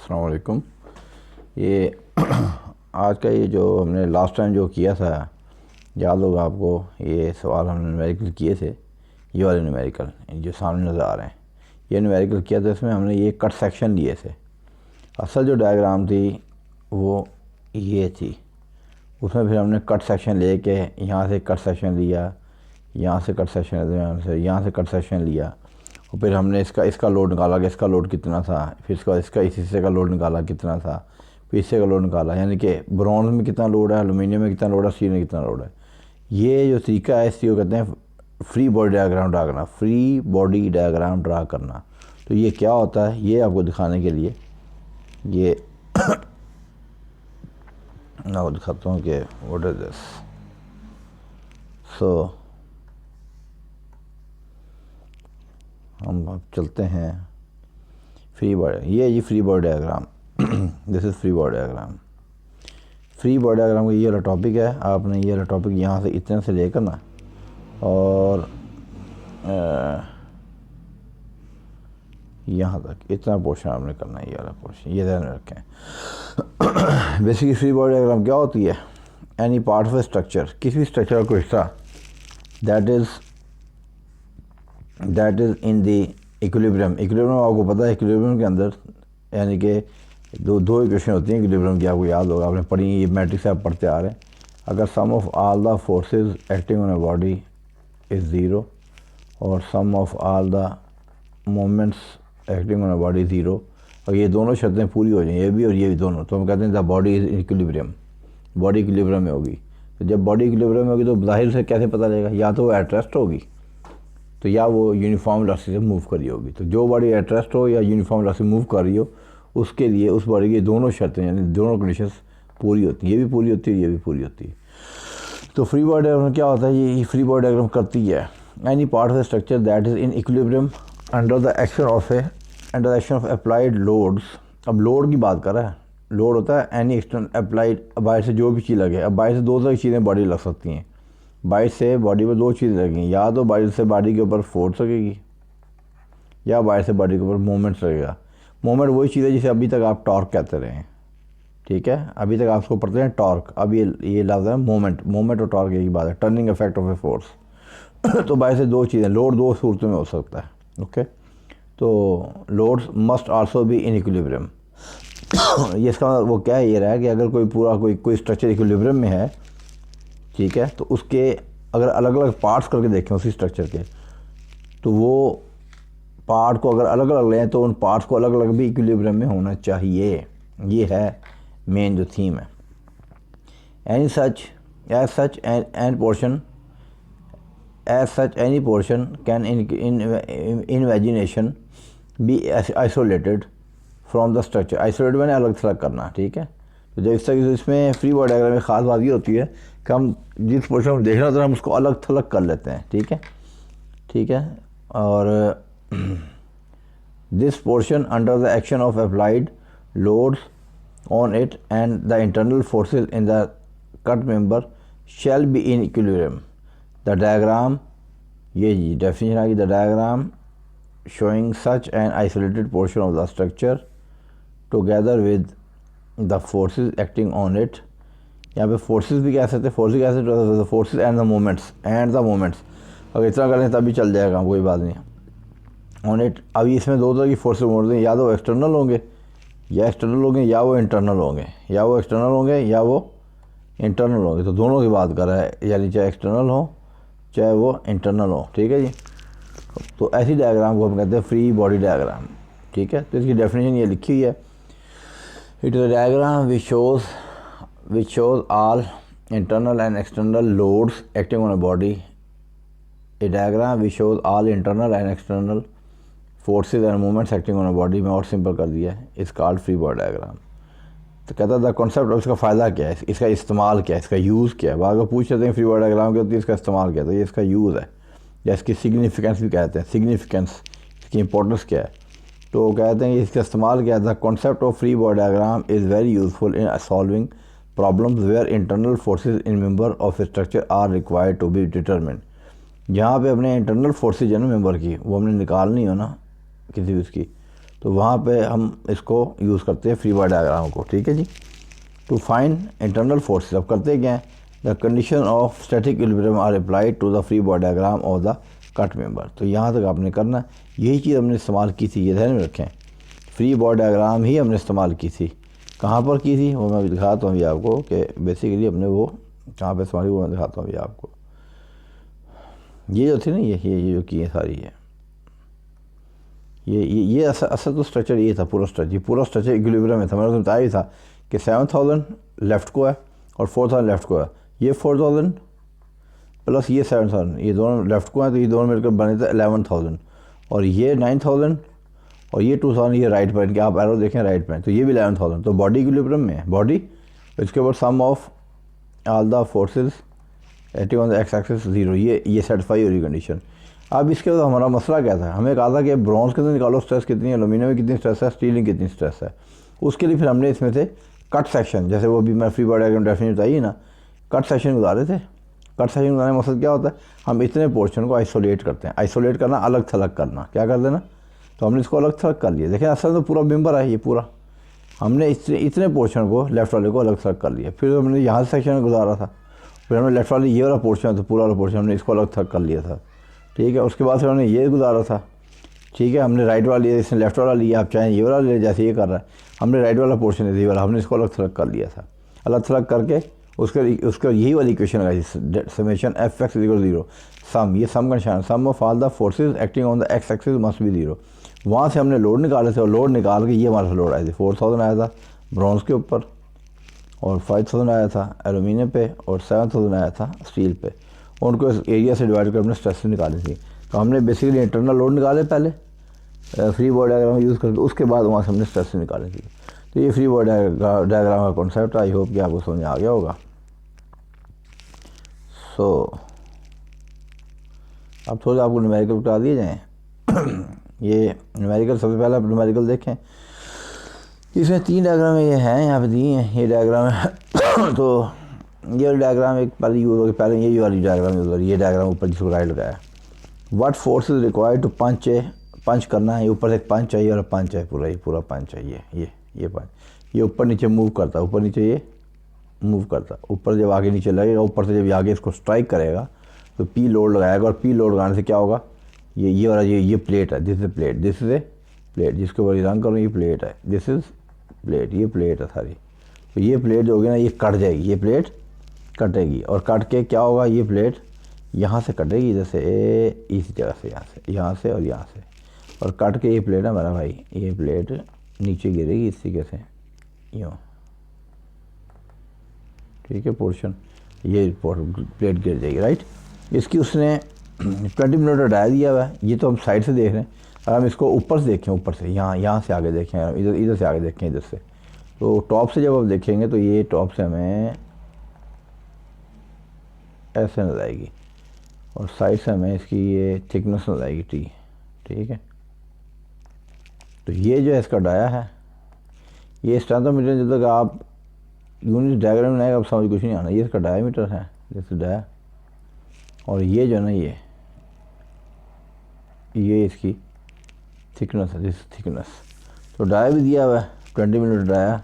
अस्सलाम वालेकुम। ये आज का ये जो हमने लास्ट टाइम जो किया था, याद होगा आपको, ये सवाल हमने न्यूमेरिकल किए थे। ये वाले न्यूमेरिकल जो सामने नज़र आ रहे हैं, ये न्यूमेरिकल किया था। इसमें हमने ये कट सेक्शन लिए थे। असल जो डायग्राम थी वो ये थी, उसमें फिर हमने कट सेक्शन ले के यहाँ से कट सेक्शन लिया, यहाँ से कट सेक्शन यहाँ से कट सेक्शन लिया, और फिर हमने इसका लोड निकाला कि इसका लोड कितना था, फिर इसका इस हिस्से का लोड निकाला कितना था, फिर इससे का लोड निकाला, यानी कि ब्रॉन्ज में कितना लोड है, एलुमिनियम में कितना लोड है, स्टील में कितना लोड है। ये जो तरीका है इसको कहते हैं फ्री बॉडी डायग्राम ड्रा करना। फ्री बॉडी डायग्राम ड्रा करना, तो ये क्या होता है ये आपको दिखाने के लिए ये मैं दिखाता हूँ कि व्हाट इज दिस। सो हम अब चलते हैं फ्री बॉडी। ये जी free body diagram this is free body diagram. Free body diagram का ये वाला टॉपिक है। आपने ये वाला टॉपिक यहाँ से इतने से लेकर ना और यहाँ तक इतना पोर्शन आपने करना है। ये वाला पोर्शन ये ध्यान में रखें। बेसिकली फ्री बॉडी डायग्राम क्या होती है? Any part of a structure, किसी भी स्ट्रक्चर का कोई हिस्सा that is in the equilibrium. Equilibrium आपको पता है, इक्विलिब्रियम के अंदर यानी कि दो इक्वेशन होती हैं इक्विलिब्रियम की, आपको याद होगा, आपने पढ़ी, ये मैट्रिक्स आप पढ़ते आ रहे हैं। अगर sum of all the forces acting on a body is zero और sum of all the moments acting on a body zero, और ये दोनों शर्तें पूरी हो जाएं, ये भी और ये भी दोनों, तो हम कहते हैं the body is equilibrium. Body equilibrium में होगी। तो जब बॉडी इक्विलिब्रियम में होगी तो जाहिर से कैसे पता लगेगा? या तो वो एट रेस्ट होगी, तो या वो यूनिफॉर्म वेलोसिटी से मूव कर रही होगी। तो जो बॉडी एट रेस्ट हो या यूनिफॉर्म वेलोसिटी से मूव कर रही हो, उसके लिए उस बॉडी की दोनों शर्तें यानी दोनों कंडीशंस पूरी होती हैं। ये भी पूरी होती है, ये भी पूरी होती है। तो फ्री बॉडी डायग्राम क्या होता है? ये फ्री बॉडी डायग्राम करती है any part of the structure that is in equilibrium under the action of applied loads. अब लोड की बात कर रहा है। लोड होता है एनी एक्सटर्नल अप्लाइड, बाहर से जो भी चीज़ लगे। अब बाहर से दो तरह की चीज़ें बॉडी लग सकती हैं। बाइट से बॉडी पर दो चीज़ें लगेंगी, या तो बाइट से बॉडी के ऊपर फोर्स लगेगी या बाइट से बॉडी के ऊपर मोमेंट्स लगेगा। मोमेंट वही चीज़ है जिसे अभी तक आप टॉर्क कहते रहे हैं, ठीक है? अभी तक आप उसको पढ़ते हैं टॉर्क। अब ये लफ्ज़ है मोमेंट और टॉर्क एक बात है, turning effect of a force. तो बाइट से दो चीज़ें, लोड दो सूरतों में हो सकता है, ओके? तो loads must also be in equilibrium. ये इसका वो क्या है, ये रहा है कि अगर कोई स्ट्रक्चर इक्विलिब्रियम में है, ठीक है, तो उसके अगर अलग अलग पार्ट्स करके देखें उसी स्ट्रक्चर के, तो वो पार्ट को अगर अलग अलग लें तो उन पार्ट्स को अलग अलग भी इक्विलिब्रियम में होना चाहिए। ये है मेन जो थीम है। Any such any portion can in imagination be isolated from the structure. Isolated मैंने अलग थलग करना, ठीक है? तो जब इस तरह इसमें फ्री बॉडी डायग्राम में ख़ास बात ये होती है कि हम जिस पोर्शन में देखना होता है हम उसको अलग थलग कर लेते हैं, ठीक है? और this portion under the action of applied loads on it and the internal forces in the cut member shall be in equilibrium. The diagram, ये डेफिनेशन आ गई, the diagram showing such an isolated portion of the structure together with the forces acting on it। यहाँ पे forces भी कह सकते हैं, forces कह सकते हैं, फोर्सेस एंड द मोमेंट्स। अगर इतना करें तब भी चल जाएगा, कोई बात नहीं। ऑन इट, अभी इसमें दो तरह की फोर्सेस मोड़ दें, या तो एक्सटर्नल होंगे या वो इंटरनल होंगे, तो दोनों की बात कर रहा है, यानी चाहे एक्सटर्नल हो चाहे वो इंटरनल हो, ठीक है जी? तो ऐसी डायग्राम को हम कहते हैं फ्री बॉडी डायग्राम, ठीक है? तो इसकी डेफिनेशन ये लिखी हुई है। It is a diagram which shows all internal and external loads acting on a body. A diagram which shows all internal and external forces and movements acting on a body में और simple कर दिया है, इस called free body diagram. तो कहता था concept और इसका फ़ायदा क्या है, इसका इस्तेमाल क्या है, इसका यूज़ क्या है। अगर पूछ लेते हैं फ्री बॉडी डायग्राम क्या होती है, इसका इस्तेमाल क्या है, तो ये इसका यूज़ है या इसकी सिग्निफिकेंस भी कहते हैं। सिग्निफिकेंस, इसकी इंपॉर्टेंस क्या है, तो कहते हैं इसका इस्तेमाल क्या है। The concept of free body diagram is very useful in solving problems where internal forces in member of a structure are required to be determined. जहाँ पे अपने इंटरनल फोर्सेज है ना मेंबर की, वो हमने निकालनी हो ना किसी भी उसकी, तो वहाँ पे हम इसको यूज़ करते हैं फ्री बॉडी डायग्राम को, ठीक है जी। टू फाइंड इंटरनल फोर्सेस, अब करते क्या हैं, the condition of static equilibrium are applied to the free body diagram of the cut member. तो यहाँ तक आपने करना, यही चीज़ हमने इस्तेमाल की थी, ये ध्यान में रखें, फ्री बॉडी डायग्राम ही हमने इस्तेमाल की थी। कहाँ पर की थी वो मैं दिखाता हूँ अभी आपको, कि बेसिकली हमने वो कहाँ पर इस्तेमाल की वो मैं दिखाता हूँ अभी आपको। ये जो थी ना, ये जो की है सारी है, ये असल तो स्ट्रक्चर ये था, पूरा स्ट्रक्चर इक्विलिब्रियम में था। मैंने बताया ही था कि 7000 लेफ़्ट को है और 4000 लेफ़्ट को है। ये 4000 प्लस ये 7000, ये दोनों लेफ़्ट को हैं, तो ये दोनों मिलकर बने थे 11000। और ये 9000 और ये 2000 ये राइट पर, कि आप एरो देखें राइट में, तो ये भी 11000। तो बॉडी इक्विलिब्रियम में है बॉडी, इसके ऊपर sum of all the forces acting on the X axis 0, ये सेटिस्फाई हो रही कंडीशन। अब इसके बाद हमारा मसला क्या था, हमें कहा था कि ब्रॉन्ज के अंदर निकालो स्ट्रेस कितनी है, एल्यूमिनियम में कितनी स्ट्रेस है, स्टील में कितनी स्ट्रेस है। उसके लिए फिर हमने इसमें से कट सेक्शन, जैसे वो भी मैं फ्री बॉडी डायग्राम डेफिनेशन बताइए ना, कट सेक्शन गुजारे थे। कट सेक्शन गुजारने का मकसद क्या होता है, हम इतने पोर्शन को आइसोलेट करते हैं। आइसोलेट करना, अलग थलग करना, क्या कर देना, तो हमने इसको अलग थलग कर लिया। देखिए असल तो पूरा मेंबर है ये पूरा, हमने इतने पोर्शन को लेफ्ट वाले को अलग थलग कर लिया। फिर हमने यहाँ से सेक्शन गुजारा था, फिर हमने लेफ्ट वाले ये वाला पोर्शन, तो पूरा वाला पोर्शन हमने इसको अलग थलग कर लिया था, ठीक है। उसके बाद फिर हमने ये गुजारा था, ठीक है। हमने राइट वाला लिया, इसने लेफ्ट वाला लिया, आप चाहें ये वाला ले, जैसे ये कर रहा है। हमने राइट वाला पोर्शन है ये वाला, हमने इसको अलग थलग कर लिया था। अलग थलग करके उसका यही वाली इक्वेशन लगाई, summation F X equal 0 sum, ये सम का निशान, sum of all the forces acting on the X axis must be 0। वहाँ से हमने लोड निकाले थे, और लोड निकाल के ये हमारा लोड आए थे। 4000 आया था ब्रॉन्ज के ऊपर, और 5000 आया था एलुमिनियम पे, और 7000 आया था स्टील पे। उनको इस एरिया से डिवाइड कर हमने स्ट्रेस निकाली थी। तो हमने बेसिकली इंटरनल लोड निकाले पहले फ्री बॉडी डायग्राम यूज़ करके, उसके बाद वहाँ से हमने स्ट्रेस निकाली थी। तो ये फ्री बॉडी डायग्राम का कॉन्सेप्ट, आई होप कि आपको समझ आ गया होगा। सो अब थोड़ा आपको न्यूमेरिकल बता दिए जाएँ। ये न्यूमेरिकल, सबसे पहले आप न्यूमेरिकल देखें, इसमें 3 डायग्राम ये हैं, यहाँ पे दिए हैं, ये डायग्राम है। तो ये वाली डायग्राम एक पहले यूज़ होगी, पहले ये वाली डायग्राम यूज़ हो रही है, ये डायग्राम ऊपर जिसको राइट लगाया। What force is required to punch करना है, ऊपर से एक पंच चाहिए और पंच है पूरा, ये पूरा पंच चाहिए, ये पंच, ये ऊपर नीचे मूव करता है, ऊपर नीचे ये मूव करता है। ऊपर जब आगे नीचे लगेगा, ऊपर से जब आगे इसको स्ट्राइक करेगा तो पी लोड लगाएगा, और पी लोड लगाने से क्या होगा, ये वाला ये प्लेट है, this is plate, this is a plate, जिसके ऊपर रंग करूँ, ये प्लेट है, दिस इज प्लेट, ये प्लेट है सारी। तो ये प्लेट जो होगी ना, ये कट जाएगी, ये प्लेट कटेगी, और कट के क्या होगा, ये प्लेट यहाँ से कटेगी, जैसे इसी जगह से, यहाँ से और यहाँ से, और कट के ये प्लेट है मेरा भाई, ये प्लेट नीचे गिरेगी इस तरीके से, यूँ, ठीक है। पोर्शन ये प्लेट गिर जाएगी, राइट। इसकी उसने 20 मिनट का डाया दिया हुआ है, ये तो हम साइड से देख रहे हैं। अगर हम इसको ऊपर से देखें, ऊपर से यहाँ से आगे देखें, इधर से आगे देखें, इधर से, तो टॉप से जब आप देखेंगे तो ये टॉप से हमें ऐसे नजर आएगी, और साइड से हमें इसकी ये थिकनेस नजर आएगी टी, ठीक है। तो ये जो है इसका डाया है, ये स्ट्रेंथोमीटर, जब तक आप यूनिट डायग्राम में आएगा आप समझ कुछ नहीं आना। ये इसका डायमीटर है, जैसे डाया, और ये जो है ना, ये इसकी थिकनेस है, दिस थिकनेस। तो डाया भी दिया हुआ है 20 मिलीमीटर डाया,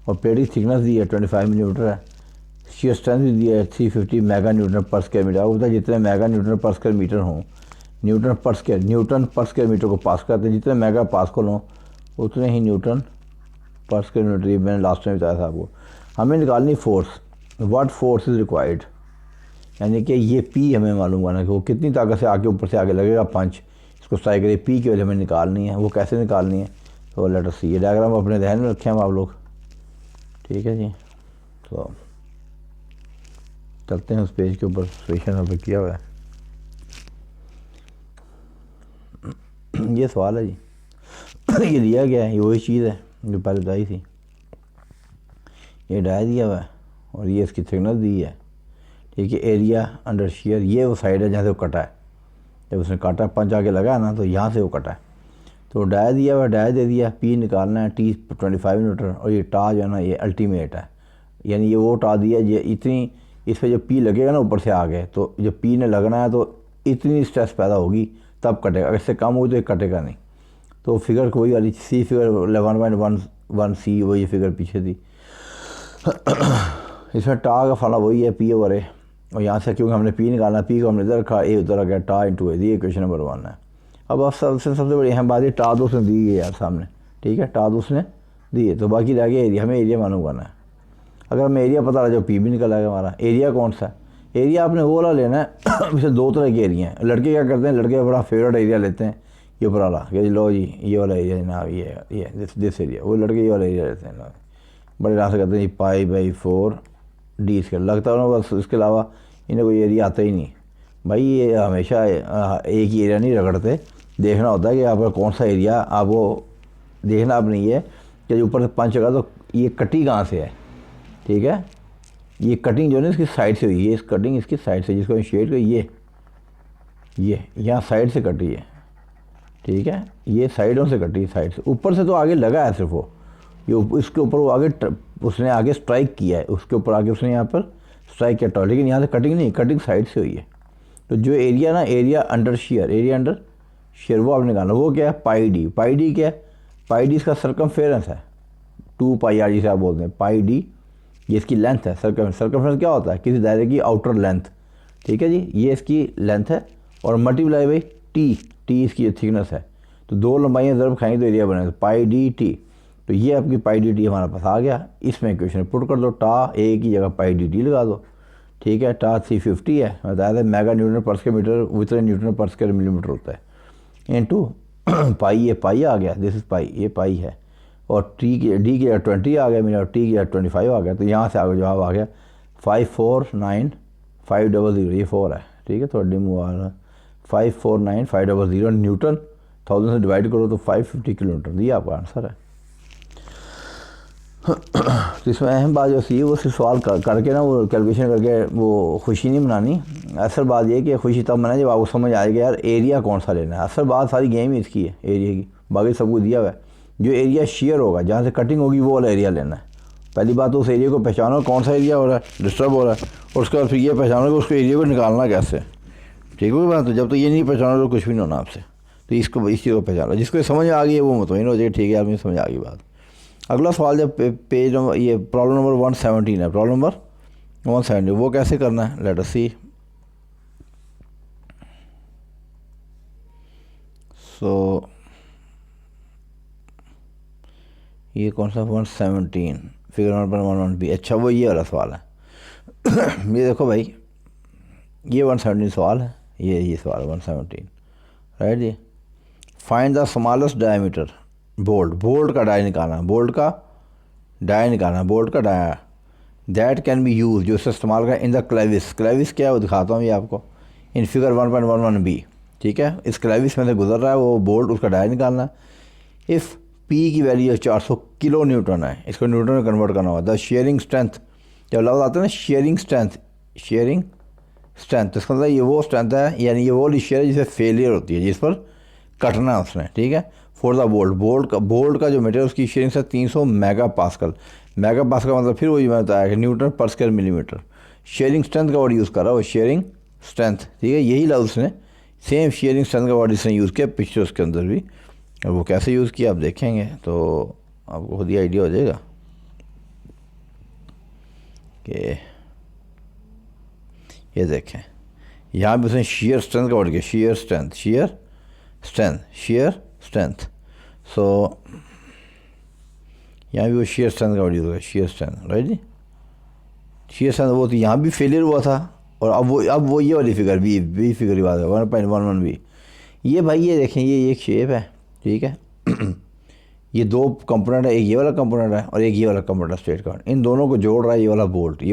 और प्लेट की थिकनेस दी है 25 मिलीमीटर है। शियर स्ट्रेंथ भी दिया है 350 मेगा न्यूटन पर स्क्वायर मीटर। आपको पता है जितने मेगा न्यूटन पर स्क्वायर मीटर हों, न्यूटन पर स्क्वायर मीटर को पास करते हैं, जितने मेगा पास्कल हों उतने ही न्यूटन पर स्क्वायर मीटर। ये मैंने लास्ट टाइम बताया था आपको। हमें निकालनी force, what force is required, यानी कि ये पी हमें मालूम करना कि वो कितनी ताकत से आगे ऊपर से आगे लगेगा पंच, इसको स्ट्राइक करिए, पी की वजह हमें निकालनी है। वो कैसे निकालनी है, तो लेट अस सी। ये डायग्राम अपने ध्यान में रखें आप लोग, ठीक है जी। तो चलते हैं उस पेज के ऊपर, सोल्यूशन यहाँ पर किया हुआ है। ये सवाल है जी, ये दिया गया है, ये वही चीज़ है जो पहले बताई थी। ये डाया दिया हुआ है, और ये इसकी थिकनेस दी है, ठीक है। एरिया अंडर शेयर, ये वो साइड है जहाँ से वो कटा है, जब उसने काटा पंच आके लगा ना, तो यहाँ से वो कटा है। तो डाया दिया हुआ, डाया दे दिया, पी निकालना है, टी 25 मीटर, और ये टा जो है ना, ये अल्टीमेट है, यानी ये वो टा दिया, ये इतनी, इस पर जब पी लगेगा ना ऊपर से आगे, तो जब पी ने लगना है तो इतनी स्ट्रेस पैदा होगी तब कटेगा, अगर इससे कम होगी तो ये कटेगा नहीं। तो फिगर कोई वाली सी फिगर 11.11 वही फिगर पीछे थी। इसमें टा का फला वही है पी ओवर ए, और यहाँ से क्योंकि हमने पी निकालना, पी को हमने इधर रखा, ए उधर रखा, टा इंटू ए, ये क्वेश्चन नंबर 1 है। अब सबसे बड़ी अहम बात है टा तो उसने दी है यार सामने, ठीक है, टा तो उसने दी है, तो बाकी रह गया एरिया, हमें एरिया मालूम करना है। अगर हमें एरिया पता लगा जो पी भी निकल आएगा हमारा। एरिया कौन सा है? एरिया आपने वो वाला लेना है। इसे 2 तरह के एरिया हैं। लड़के क्या करते हैं, लड़के बड़ा फेवरेट एरिया लेते हैं, ये ऊपर वाला कि लो जी ये वाला एरिया जनाब, ये दिस एरिया, वो लड़के ये वाला एरिया लेते हैं, बड़े आराम से करते हैं π/4 डी इसके लगता है ना, बस इसके अलावा इन्हें कोई एरिया आता ही नहीं भाई। ये हमेशा एक ही एरिया नहीं रगड़ते, देखना होता है कि आपका कौन सा एरिया, आप वो देखना आप नहीं है कि ऊपर से पंच लगा तो ये कटी कहाँ से है, ठीक है, ये कटिंग जो है ना इसकी साइड से हुई है, इस कटिंग इसकी साइड से, जिसको शेड कर ये यहाँ साइड से कटी है, ठीक है, ये साइडों से कटी, साइड से, ऊपर से तो आगे लगा है सिर्फ वो, ये इसके ऊपर वो आगे उसने आगे स्ट्राइक किया है, उसके ऊपर आगे उसने यहाँ पर स्ट्राइक किया टॉ, लेकिन यहाँ से कटिंग नहीं, कटिंग साइड से हुई है। तो जो एरिया ना, एरिया अंडर शेयर वो आपने निकालना, वो क्या है πd। πd क्या है? πd इसका सर्कमफेरेंस है, 2πr जिसे आप बोलते हैं, πd ये इसकी लेंथ है। सर्कमफेरेंस क्या होता है? किसी दायरे की आउटर लेंथ, ठीक है जी, ये इसकी लेंथ है, और मल्टीप्लाई बाई टी इसकी थिकनेस है। तो 2 लंबाइयाँ ज़रूर खाएंगे तो एरिया बनेगा, πdt। तो ये आपकी πdt हमारे पास आ गया। इसमें इक्वेशन पुट कर दो, टा ए की जगह πdt लगा दो, ठीक है। टा 350 है, बताया था मेगा न्यूटन पर स्क्वायर मीटर विथ न्यूटन पर स्क्वायर मिलीमीटर होता है, इनटू पाई, ये पाई आ गया, दिस इज पाई, ये पाई है, और डी की जगह 20 आ गया मेरा, और टी की जगह 25 आ गया। तो यहाँ से आगे जवाब आ गया 549,500, ये 4 है, ठीक है, थोड़ा डिम हुआ है, 549,500 न्यूटन, 1000 से डिवाइड करो तो 550 किलोमीटर, ये आपका आंसर है। तो इसमें अहम बात जो थी वो सिर्फ सवाल करके ना, वो कैलकुलेशन करके वो खुशी नहीं मनानी। असल बात ये कि खुशी तब मनाए जब आपको समझ आएगा यार एरिया कौन सा लेना है। असल बात सारी गेम ही इसकी है एरिया की, बाकी सब कुछ दिया हुआ है। जो एरिया शेयर होगा, जहाँ से कटिंग होगी, वो वाला एरिया लेना है। पहली बात तो उस एरिया को पहचानो कौन सा एरिया हो रहा है, डिस्टर्ब हो रहा है, और उसके बाद फिर ये पहचानो कि उसको एरिया को निकालना कैसे, ठीक है बात। तो जब तो ये नहीं पहचानो तो कुछ भी नहीं होना आपसे। तो इस चीज़ को पहचानो, जिसको समझ आ गई है वो मुतमईन हो जाएगा, ठीक है यार मुझे समझ आ गई बात। अगला सवाल जब पेज नंबर, ये प्रॉब्लम नंबर 117 है, प्रॉब्लम नंबर 117, वो कैसे करना है, लेट अस सी। सो ये कौन सा 117, फिगर नंबर 11B, अच्छा वो ये वाला सवाल है। ये देखो भाई, ये 117 सवाल है, ये सवाल 117, राइट जी। Find the smallest diameter bolt का डाया निकालना, बोल्ट का dia that can be use, जो इसे इस्तेमाल करें इन द क्लेविस। क्लेविस क्या है वो दिखाता हूँ ये आपको, इन फिगर 1.11B, ठीक है। इस क्लेविस में से गुजर रहा है वो बोल्ट, उसका डाया निकालना। इफ़ पी की वैल्यू 400 किलो न्यूटन है, इसको न्यूटन में कन्वर्ट करना होगा। द शेयरिंग स्ट्रेंथ, जब लफ्ज़ आता है ना शेयरिंग स्ट्रेंथ, तो इसका मतलब ये वो स्ट्रेंथ है, यानी ये वो शेयर है जिसे फेलियर होती है, जिस पर कटना है उसने, ठीक है। फॉर द बोल्ट का जो मटेरियल उसकी शेयरिंग है 300 मेगा पास्कल का मतलब फिर वही मैं बताया कि न्यूटन पर स्क्वायर मिलीमीटर। शेयरिंग स्ट्रेंथ का वर्ड यूज़ कर रहा है वो, शेयरिंग स्ट्रेंथ, ठीक है। यही लफ्ज़ उसने सेम शेयरिंग स्ट्रेंथ का वर्ड इसने यूज़ किया पिछले उसके अंदर भी, और वो कैसे यूज़ किया आप देखेंगे तो आपको खुद ही आइडिया हो जाएगा कि ये देखें यहाँ भी उसने शेयर स्ट्रेंथ का वर्ड किया, शेयर स्ट्रेंथ। सो यहाँ भी वो शेयर स्ट्रेंथ का वर्ड यूज़ हुआ, शेयर स्ट्रेंथ, राइट जी। शेयर स्ट्रेंथ वो तो यहाँ भी फेलियर हुआ था, और अब वो ये वाली फिगर बी फिगर की बात है 1.11B। ये भाई ये देखें, ये एक शेप है, ठीक है। ये 2 कंपोनेंट है, एक ये वाला कंपोनेंट है और एक ये वाला कंपोनेंट है स्ट्रेट का, इन दोनों को जोड़ रहा है ये वाला बोल्ट,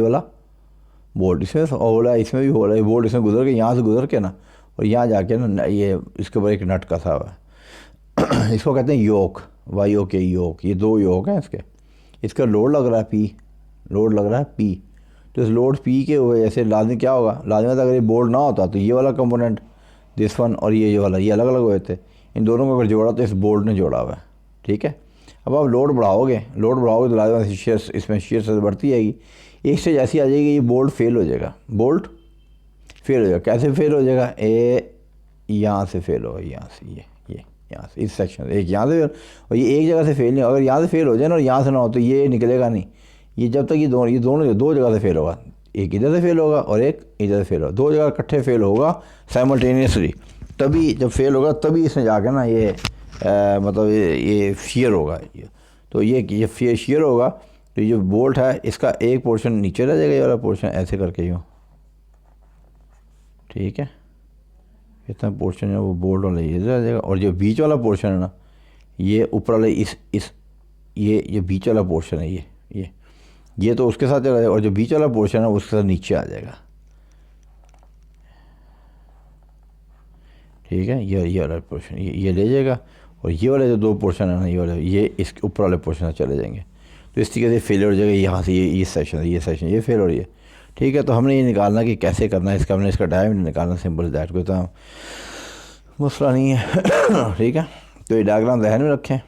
इसमें होला है, इसमें भी होला है, बोल्ट इसमें गुजर के, यहाँ से गुजर के ना, और यहाँ जाके ना ये इसके ऊपर एक नट कसा हुआ है। इसको कहते हैं योक, YOK योक। ये 2 योक हैं इसका लोड लग रहा है P, तो इस लोड P के वजह से लाजमी क्या होगा, लाजमी अगर ये बोल्ट ना होता तो ये वाला कंपोनेंट दिस वन और ये वाला, ये अलग अलग हुए थे, इन दोनों को अगर जोड़ा तो इस बोल्ट ने जोड़ा हुआ है, ठीक है। अब आप लोड बढ़ाओगे तो लाजमी इसमें शेयर से बढ़ती जाएगी, एक स्टेज ऐसी आ जाएगी ये बोल्ट फेल हो जाएगा। कैसे फेल हो जाएगा, यहाँ से फेल होगा, यहाँ से ये यहाँ से, इस सेक्शन से, एक यहाँ से और ये एक जगह से फेल नहीं, अगर यहाँ से फेल हो जाए ना और यहाँ से ना हो तो ये निकलेगा नहीं। ये जब तक ये दोनों दो जगह से फेल होगा, एक इधर से फेल होगा और एक इधर से फेल होगा, दो जगह इकट्ठे फेल होगा साइमल्टेनियसली, तभी जब फेल होगा तभी इसमें जाकर ना ये मतलब ये शेयर होगा। तो ये शेयर होगा तो ये जो बोल्ट है इसका एक पोर्शन नीचे रह जाएगा, ये वाला पोर्शन ऐसे करके यूँ, ठीक है, इतना पोर्शन है वो बोल्ट वाला ये रह जाएगा, और जो बीच वाला पोर्शन है ना ये ऊपर वाले इस ये बीच वाला पोर्शन है ये तो उसके साथ चला जाएगा, और जो बीच वाला पोर्शन है उसके साथ नीचे आ जाएगा, ठीक है। ये वाला पोर्शन ये ले जाएगा, और ये वाले जो दो पोर्शन है ना ये वाले ये इसके ऊपर वाले पोर्शन चले जाएंगे। तो इस तरीके से फेलियर हो जाएगा, यहाँ से ये सेक्शन ये फेल हो रही है, ठीक है। तो हमने ये निकालना कि कैसे करना है इसका, हमने इसका डायमीटर निकालना, सिंपल दैट, कोई तो मसला नहीं है ठीक है। तो ये डायग्राम ध्यान में रखें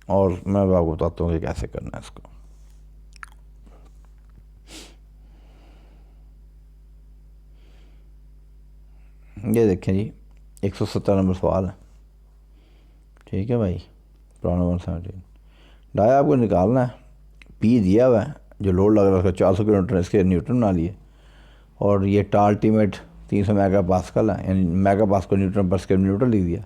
और मैं आपको बताता हूँ कि कैसे करना है इसको। ये देखें जी 170 नंबर सवाल है, ठीक है भाई, प्रॉब्लम नंबर 17। डाया आपको निकालना है, पी दिया हुआ है, जो लोड लग रहा है उसका 400 किलोमीटर इसके न्यूटन बना लिए, और ये अल्टीमेट 300 मेगा पास्कल है, यानी मेगा पास्कल न्यूटन पर स्क्वायर मीटर लिख दिया।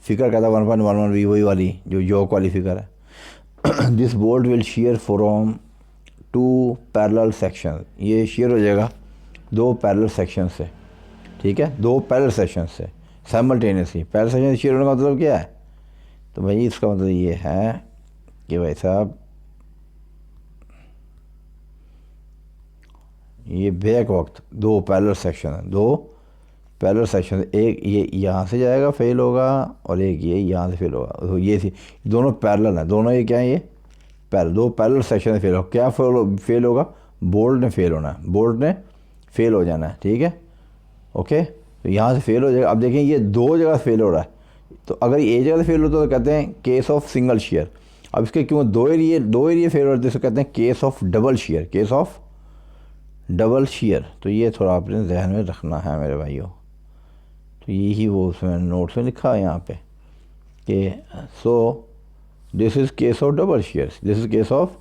फिगर कहता है 1.11 वी, वही वाली जो योक वाली फिगर है। This bolt will share from 2 parallel section, ये शेयर हो जाएगा 2 पैरेलल सेक्शन से, ठीक है, 2 पैरेलल सेक्शन से साइमल्टेनियसली। पैरेलल सेक्शन से शेयर होने का मतलब क्या है, तो भाई इसका मतलब ये है कि भाई साहब ये बैक वक्त 2 पैरेलल सेक्शन है, 2 पैरेलल सेक्शन, एक ये यहाँ से जाएगा फेल होगा और एक ये यहाँ से फेल होगा। तो ये दोनों पैरेलल हैं, दोनों ये क्या है, ये 2 पैरेलल सेक्शन से फेल होगा। क्या फेल होगा, बोल्ट ने फेल होना है, बोल्ट ने फेल हो जाना है, ठीक है, ओके। तो यहाँ से फेल हो जाएगा। अब देखें ये 2 जगह फेल हो रहा है, तो अगर ये एक जगह से फेल होता है तो कहते हैं केस ऑफ सिंगल शेयर। अब इसके क्यों 2 एरिए फेल हो रहे हैं तो कहते हैं case of double share, case of double share. तो ये थोड़ा आपने जहन में रखना है मेरे भाइयों। तो यही वो उसमें नोट्स में लिखा है यहाँ पे कि so this is case of double share, this is case of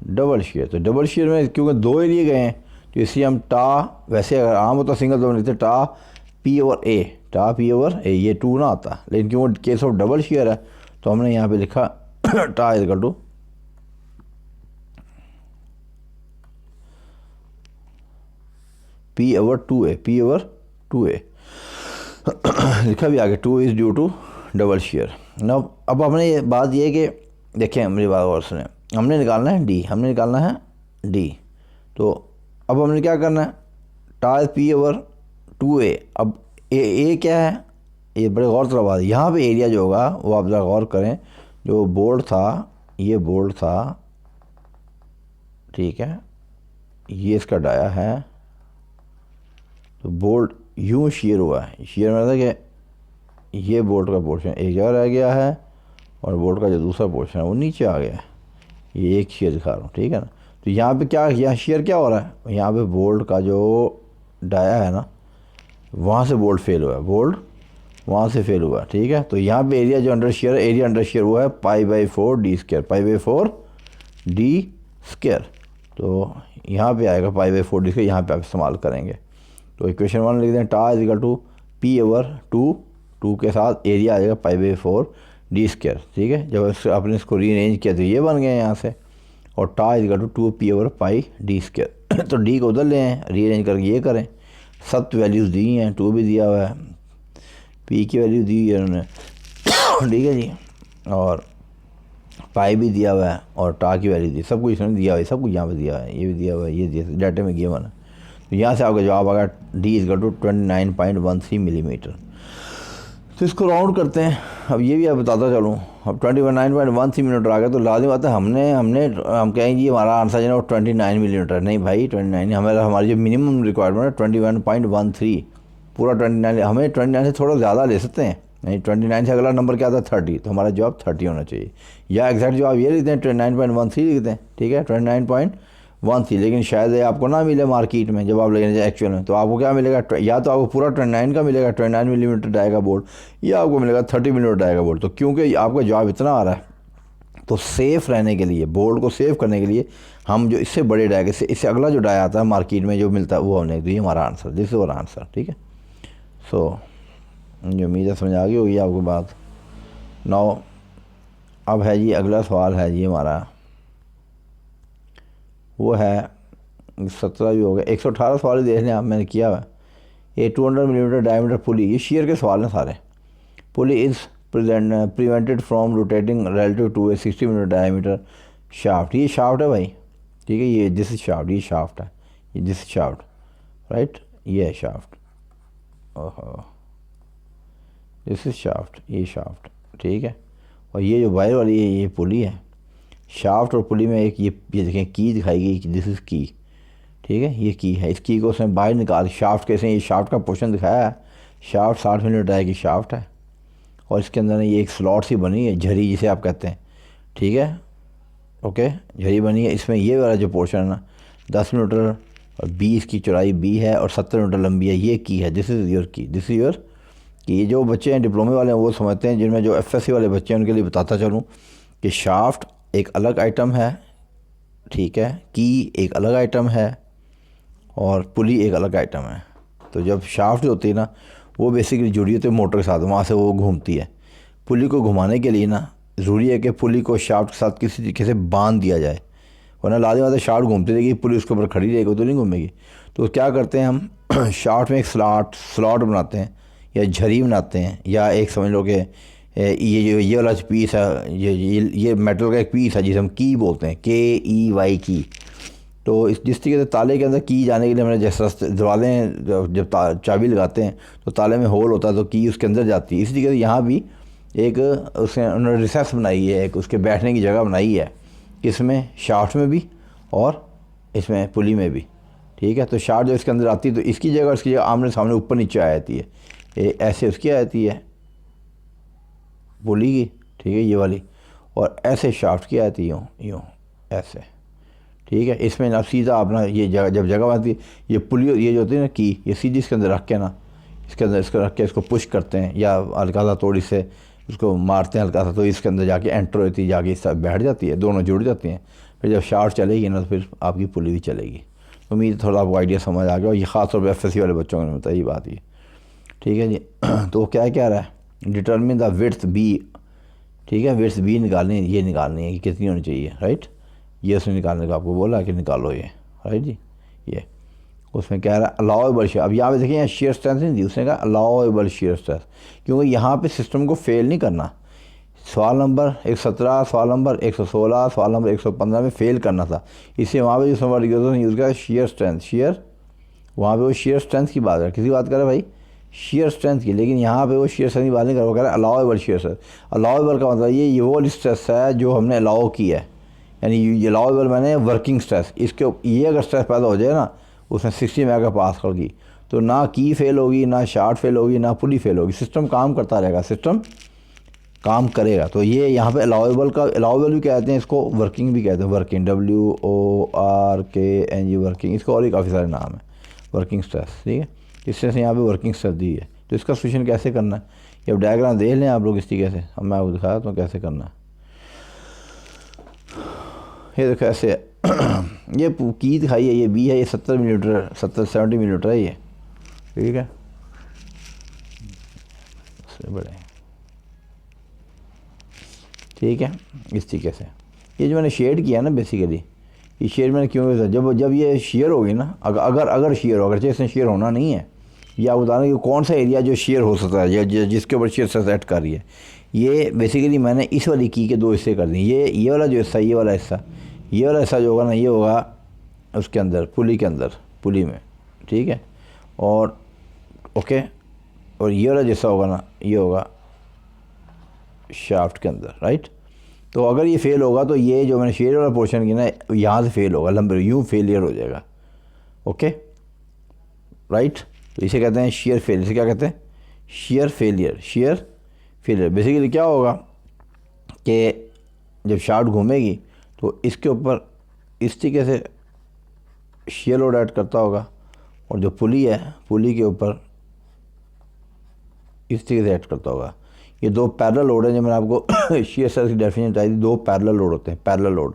double share. तो डबल शेयर में क्योंकि 2 एरिए गए हैं तो इसलिए हम टा, वैसे अगर आम होता सिंगल तो लिखते टा पी ओवर ए, टा पी ओवर ए, ये 2 ना आता, लेकिन क्योंकि केस ऑफ डबल शेयर है तो हमने यहाँ पे लिखा tau equal to P over 2a, P over 2a लिखा भी आगे, 2 is due to double shear. ना अब हमने ये बात ये कि देखें मेरी बात और सुने, हमने निकालना है डी, हमने निकालना है डी। तो अब हमने क्या करना है, टा पी ओवर 2a। अब ए क्या है, ये बड़े गौर से बात है, यहाँ पे एरिया जो होगा वो आप ज़रा गौर करें, जो बोल्ट था ये बोल्ट था, ठीक है, ये इसका डाया है, तो बोल्ट यूँ शेयर हुआ है, शेयर मतलब कि ये बोल्ट का पोर्शन एक जगह रह गया है और बोल्ट का जो दूसरा पोर्शन है वो नीचे आ गया है, ये एक शेयर दिखा रहा हूँ, ठीक है ना। तो यहाँ पे क्या, यहाँ शेयर क्या हो रहा है, यहाँ पे बोल्ट का जो डाया है ना वहाँ से बोल्ट फेल हुआ है, बोल्ट वहाँ से फेल हुआ, ठीक है। तो यहाँ पे एरिया जो अंडर शेयर है, एरिया अंडर शेयर वो है π/4 d स्क्वायर, π/4 d स्क्वायर। तो यहाँ पे आएगा π/4 d स्क्वायर, यहाँ पे आप इस्तेमाल करेंगे। तो इक्वेशन 1 लिख दें, tau is equal to P over 2 के साथ एरिया आ जाएगा π/4 d स्क्वायर, ठीक है। जब आपने इसको रीअरेंज किया तो ये बन गए यहाँ से, और tau is equal to 2 P over pi d square. तो डी को उधर ले आएँ, रीअरेंज करके ये करें, सब वैल्यूज़ दी हैं, 2 भी दिया हुआ है, पी की वैल्यू दी है उन्होंने, ठीक है जी, और पाई भी दिया हुआ है और टा की वैल्यू दी, सब कुछ इसने दिया हुआ है, सब कुछ यहाँ पे दिया है, ये भी दिया हुआ है, ये दिया डाटे में गिवन है। तो यहाँ से आपका जवाब आ गया डी इज टू 29.13 मिलीमीटर। तो इसको राउंड करते हैं। अब ये भी आप बताता चलूँ, अब 29.13 मिलीमीटर आ गया तो लाजिम आता है हम कहेंगे ये हमारा आंसर जो है वो 29 मिलीमीटर, नहीं भाई 29, हमारी जो मिनिमम रिक्वायरमेंट है 21.13, पूरा 29, हमें 29 से थोड़ा ज़्यादा ले सकते हैं, नहीं 29 से अगला नंबर क्या आता है 30, तो हमारा जवाब 30 होना चाहिए, या एग्जैक्ट जवाब ये लिखते हैं 29.13 लिखते हैं, ठीक है, 1 थी, लेकिन शायद ये आपको ना मिले मार्केट में जब आप लेने जाए एक्चुअल में, तो आपको क्या मिलेगा, या तो आपको पूरा 29 का मिलेगा, 29 मिलीमीटर डाई का बोर्ड, या आपको मिलेगा 30 मिलीमीटर डाई का बोर्ड। तो क्योंकि आपका जवाब इतना आ रहा है, तो सेफ़ रहने के लिए, बोर्ड को सेव करने के लिए हम जो इससे बड़े डाई के इससे अगला जो डाई आता है मार्केट में जो मिलता है वो हमने, तो ये हमारा answer, this is our answer. ठीक है, सो मुझे उम्मीद है समझ आ गई होगी आपको बात। नाउ अब है जी अगला सवाल है जी हमारा, वो है 17 भी हो गया, 118 सवाल देख लें आप, मैंने किया हुआ है। ये 200 मिलीमीटर डायमीटर पुली, ये शेयर के सवाल हैं सारे। Pulley is prevented from rotating relative to a 60 millimeter diameter shaft. ये शाफ्ट है भाई, ठीक है, ये दिस इज शाफ्ट, ये शाफ्ट है, ये दिस इज शाफ्ट, राइट, ये है शाफ्ट, ओहो दिस इज शाफ्ट, ये शाफ्ट, ठीक है। और ये जो वायर वाली है ये पुली है। शाफ्ट और पुली में एक ये देखें की दिखाई गई, दिस इज़ की, ठीक है, ये की है। इस की को उसने बाहर निकाल, शाफ्ट कैसे, ये शाफ्ट का पोर्शन दिखाया है, शाफ्ट 60 मिलीमीटर डाई की शाफ्ट है, और इसके अंदर ये एक स्लॉट सी बनी है, झरी जिसे आप कहते हैं, ठीक है, ओके, झरी बनी है। इसमें ये वाला जो पोर्शन है ना 10 मिलीमीटर और 20 की चौड़ाई बी है और 70 मिलीमीटर लंबी है, ये की है, दिस इज़ योर की, दिस इज़ योर की। जो बच्चे हैं डिप्लोमे वाले हैं वो समझते हैं, जिनमें जो एफएससी वाले बच्चे हैं उनके लिए बताता चलूँ कि शाफ्ट एक अलग आइटम है, ठीक है, की एक अलग आइटम है और पुली एक अलग आइटम है। तो जब शाफ्ट जो होती है ना वो बेसिकली जुड़ी होती है मोटर के साथ, वहाँ से वो घूमती है। पुली को घुमाने के लिए ना ज़रूरी है कि पुली को शाफ्ट के साथ किसी तरीके से बांध दिया जाए, वरना लादे वादे शाफ्ट घूमती रहेगी, पुली उसके ऊपर खड़ी रहेगी तो नहीं घूमेगी। तो क्या करते हैं हम शाफ्ट में एक स्लॉट बनाते हैं या झरी बनाते हैं, या एक समझ लो कि ये वाला पीस है, ये मेटल का एक पीस है जिसे हम की बोलते हैं, KEY की। तो इस जिस तरीके से ताले के अंदर की जाने के लिए हमने जैसे दरवाजे जब चाबी लगाते हैं तो ताले में होल होता है तो की उसके अंदर जाती है, इसी तरीके से यहाँ भी एक उसने उन्होंने रिसेस बनाई है, एक उसके बैठने की जगह बनाई है, किसमें, शाफ्ट में भी और इसमें पुली में भी, ठीक है। तो शाफ्ट जो इसके अंदर आती है तो इसकी जगह उसकी जगह आमने सामने ऊपर नीचे आ जाती है, ऐसे उसकी आ जाती है पुली की, ठीक है, ये वाली, और ऐसे शाफ्ट की आती है, यूँ यूँ ऐसे, ठीक है। इसमें ना सीधा अपना ये जगह जब जगह आती है, ये पुली ये जो होती है ना की, ये सीधी इसके अंदर रख के ना, इसके अंदर इसको रख के इसको पुश करते हैं या हल्का सा थोड़ी से उसको मारते हैं हल्का सा, तो इसके अंदर जाके एंटर होती है, जाके इस बैठ जाती है, दोनों जुड़ जाती हैं। फिर जब शाफ्ट चलेगी ना तो फिर आपकी पुली भी चलेगी। उम्मीद है थोड़ा आपको आइडिया समझ आ गया, और ये ख़ास तौर पर एफएससी वाले बच्चों को बताई बात ये, ठीक है जी। तो क्या क्या रहा है, डिटर्मिन द विड्थ बी, ठीक है, विड्थ बी निकालनी है, ये निकालनी है कि कितनी होनी चाहिए, राइट, ये उसने निकालने का आपको बोला कि निकालो ये, राइट जी। ये उसमें कह रहा है अलाउएबल शेयर, अब यहाँ पे देखिए यहाँ शेयर स्ट्रेंथ नहीं दी, उसने कहा अलाउएबल शेयर स्ट्रेंथ, क्योंकि यहाँ पे सिस्टम को फेल नहीं करना। सवाल नंबर 117, सवाल नंबर 116, सवाल नंबर 115 में फेल करना था, इससे वहाँ पे जो वर्ड यूज़ किया शेयर स्ट्रेंथ, शेयर, वहाँ पे वो शेयर स्ट्रेंथ की बात है, किसी बात करे भाई शेयर स्ट्रेंथ की, लेकिन यहाँ पे वो शेयर स्ट्रेंथ की बात नहीं कर रहा, वो कह रहा है अलाउएबल शेयर स्ट्रेंथ। अलाउएबल का मतलब ये वो स्ट्रेस है जो हमने अलाउ की है, यानी ये अलाउएबल मैंने वर्किंग स्ट्रेस, इसके ये अगर स्ट्रेस पैदा हो जाए ना उसने 60 मेगा पास्कल की, तो ना की फेल होगी, ना शार्ट फेल होगी, ना पुली फेल होगी, सिस्टम काम करता रहेगा, सिस्टम काम करेगा। तो ये यहाँ पे अलाउएबल का, अलाउएबल भी कहते हैं इसको, वर्किंग भी कहते हैं, वर्किंग WORKING वर्किंग, इसको और भी काफ़ी सारे नाम है, वर्किंग स्ट्रेस, ठीक है। इस तरह से यहाँ पे वर्किंग स्ट्रेस दी है। तो इसका सोल्यूशन कैसे करना है, ये अब डायग्राम देख लें आप लोग इस तरीके से, अब मैं आपको दिखाया तो कैसे करना है। ये देखो ऐसे ये की दिखाई है, ये बी है, ये 70 मिलीमीटर 70 मिलीमीटर है ये, ठीक है, इससे बड़े, ठीक है। इस तरीके से ये जो मैंने शेड किया ना बेसिकली, ये शेड मैंने क्यों किया, जब ये शेयर होगी ना, अगर शेयर हो, अगर इसने शेयर होना नहीं है, या आप बता दें कि कौन सा एरिया जो शेयर हो सकता है या जिसके ऊपर शेयर सेट कर रही है, ये बेसिकली मैंने इस वाली की के दो हिस्से कर दिए, ये वाला जो हिस्सा, ये वाला हिस्सा जो होगा ना, ये होगा उसके अंदर पुली के अंदर, पुली में, ठीक है, और ओके, और ये वाला जैसा होगा ना ये होगा शाफ्ट के अंदर, राइट। तो अगर ये फेल होगा तो ये जो मैंने शेयर वाला पोर्शन किया ना यहाँ से फेल होगा, लंबे यूँ फेलियर हो जाएगा, ओके, राइट। तो इसे कहते हैं शेयर फेलियर, इसे क्या कहते हैं, शेयर फेलियर। बेसिकली क्या होगा कि जब शाफ्ट घूमेगी तो इसके ऊपर इस तरीके से शेयर लोड ऐड करता होगा, और जो पुली है पुली के ऊपर इस तरीके से ऐड करता होगा। ये दो पैरेलल लोड हैं, जो मैंने आपको शेयर स्ट्रेस की डेफिनेशन बताई थी। दो पैरेलल लोड होते हैं, पैरेलल लोड,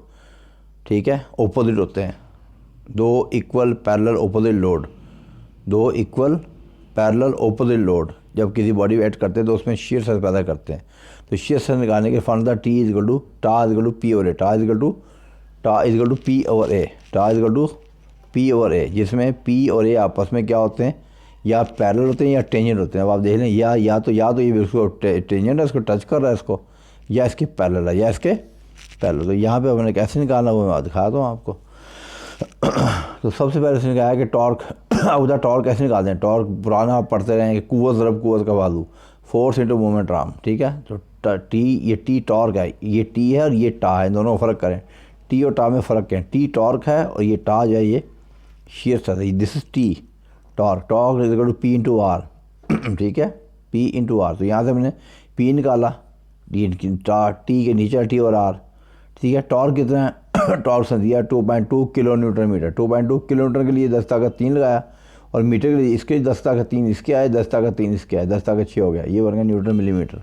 ठीक है, ओपोजिट होते हैं। दो इक्वल पैरेलल ओपोजिट लोड, दो इक्वल पैरेलल ओपोजिट लोड जब किसी बॉडी में ऐड करते हैं तो उसमें शेयर स्ट्रेस पैदा करते हैं। तो शेयर स्ट्रेस निकालने के फॉर्मूला टी इजकल टू टा इजकल टू पी ओवर ए, टा इजकल टू पी ओवर ए, टा इजकल टू पी ओवर ए, जिसमें पी और ए आपस में क्या होते हैं, या पैरेलल होते हैं या टेंजेंट होते हैं। अब आप देख लें, या तो ये बिल्कुल टेंजेंट है, इसको टच कर रहा है इसको, या इसके पैरेलल है, या इसके पैरेलल। तो यहाँ पे हमने कैसे निकालना वो मैं दिखाता हूँ आपको। तो सबसे पहले इसने कहा है कि टॉर्क, अब उधर टॉर्क कैसे निकालते हैं। टॉर्क पुराना आप पढ़ते रहे कि कुव्वत ज़रब कुव्वत का बाजू, फोर्स इंटू मोमेंट आर्म, ठीक है। तो टी, ये टी टॉर्क है, ये टी है और ये टा है, दोनों फ़र्क करें। टी और टा में फ़र्क है, टी टॉर्क है और ये टा जो है ये शेयर स्ट्रेस है। This is T torque, torque is equal to P into R, ठीक है, पी इंटू आर। तो यहाँ से मैंने पी निकाला, टी के नीचे टी और आर, ठीक है। टॉर्क कितना है, टॉर्क से दिया 2.2 kilo newton metre. 2.2 kilo newton के लिए 10 ताकत 3 लगाया, और मीटर के लिए इसके 10 ताकत 3 इसके आए, 10 ताकत 3 इसके आए, 10 ताकत 6 हो गया, ये बन गया न्यूटन मिलीमीटर।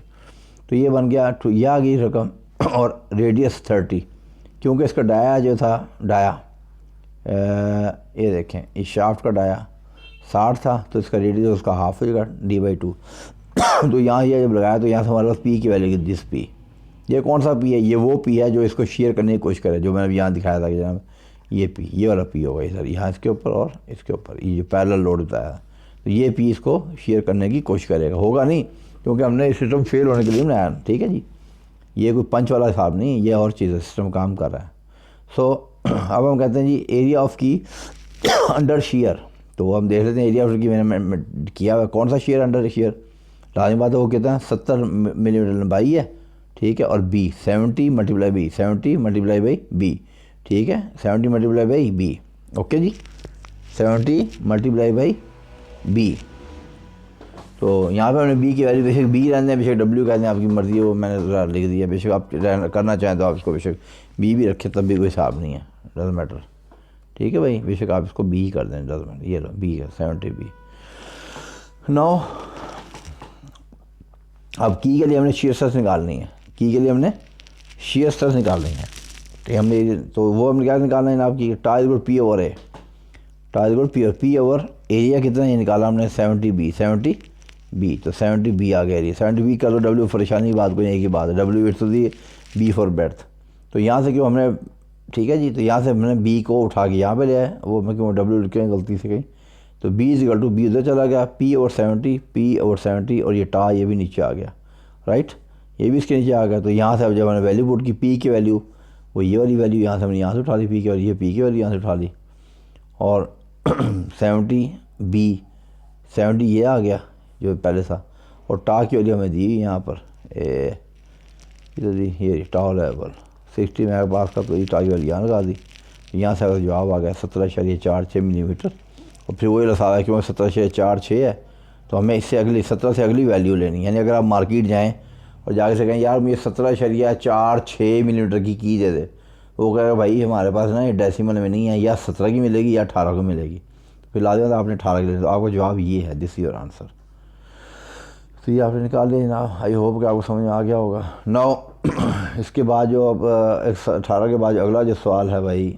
तो ये बन गया, ये आ गई रकम। और रेडियस 30, क्योंकि इसका डाया जो था, डाया ये देखें, इस शाफ्ट का डाया 60 था, तो इसका रेडियस उसका हाफ हो जाएगा d/2। तो यहाँ ये जब लगाया तो यहाँ से हमारे पास पी की वैल्यू की, दिस पी, ये कौन सा पी है, ये वो पी है जो इसको शेयर करने की कोशिश करे, जो मैंने यहाँ दिखाया था कि जनाब ये पी, ये वाला पी होगा ये सर, यहाँ इसके ऊपर और इसके ऊपर, ये जो पैरेलल लोड बताया, तो ये पी इसको शेयर करने की कोशिश करेगा। होगा नहीं, क्योंकि हमने सिस्टम फेल होने के लिए बनाया, ठीक है जी। ये कोई पंच वाला हिसाब नहीं, ये और चीज़ है, सिस्टम काम कर रहा है। सो अब हम कहते हैं जी एरिया ऑफ की अंडर शेयर। तो हम देख लेते हैं एरिया ऑफ की मैंने किया हुआ कौन सा शेयर, अंडर शेयर। लाजमी बात है, वो कितना है, 70 मिलीमीटर लंबाई है, ठीक है, और B 70 multiply B, 70 multiply by B, ठीक है, 70 मल्टीप्लाई बाई बी, ओके जी, 70 मल्टीप्लाई बाई बी। तो यहाँ पे हमने बी की वैल्यू बेशक बी रहने हैं, बेशक डब्ल्यू कहते हैं, आपकी मर्ज़ी है, वो मैंने लिख दिया। बेशक आप करना चाहें तो आप इसको बेशक बी भी रखें, तब भी कोई हिसाब नहीं है, डजंट मैटर, ठीक है भाई, बेशक आप इसको बी ही कर दें, डजंट मैटर। ये लो बी है, 70 बी। नाउ अब की के लिए हमने शेयर स्ट्रेस निकालनी है, की के लिए हमने शेयर स्ट्रेस निकालनी है, तो हमने तो वो हमने क्या निकालना है आपकी, टा इक्वल पी ओवर ए, टा इक्वल पी ओवर एरिया कितना ये निकाला हमने, 70 बी, 70 बी, तो 70 बी आ गया एरिया। 70 बी कर लो, डब्ल्यू परेशानी की बात कोई एक ही बात है, W it's D, B for breadth. तो यहाँ से क्यों हमने, ठीक है जी, तो यहाँ से हमने बी को उठा के यहाँ पे ले आए, वो मैं क्यों डब्ल्यू क्यों गलती से कहीं, तो B is equal to B उधर चला गया, पी ओवर 70, पी ओवर 70, और ये टा ये भी नीचे आ गया, राइट, ये भी इसके नीचे आ गया। तो यहाँ से अब जब हमने वैल्यू पुट की, पी की वैल्यू वो ये वाली वैल्यू यहाँ से हमने यहाँ से उठा ली, पी की वैल्यू, ये पी की वैल्यू यहाँ से उठा ली, और 70 बी 70 ये आ गया जो पहले था, और टा की वैल्यू हमें दी यहाँ पर इधर दी, ये टा लेवल 60 मेगा पास का, तो ये टा की वैल्यू यहाँ लगा दी। यहाँ से अगर जवाब आ गया 17.46 मिलीमीटर, और फिर वही लसा है क्योंकि 17.46 है, तो हमें इससे अगली 17 से अगली वैल्यू लेनी है। यानी अगर आप मार्केट जाएँ और जाके से कहें यार मुझे 17.46 मिलीमीटर की दे दे, वो कहेगा भाई हमारे पास ना ये डेसिमल में नहीं है, या 17 की मिलेगी या 18 की मिलेगी। फिर लाजमी आपने 18 की ले, तो आपका जवाब ये है, दिस योर आंसर। तो ये आपने निकाल लिया जनाब, आई होप कि आपको समझ में आ गया होगा। नाउ इसके बाद जो अब 18 के बाद अगला जो सवाल है भाई,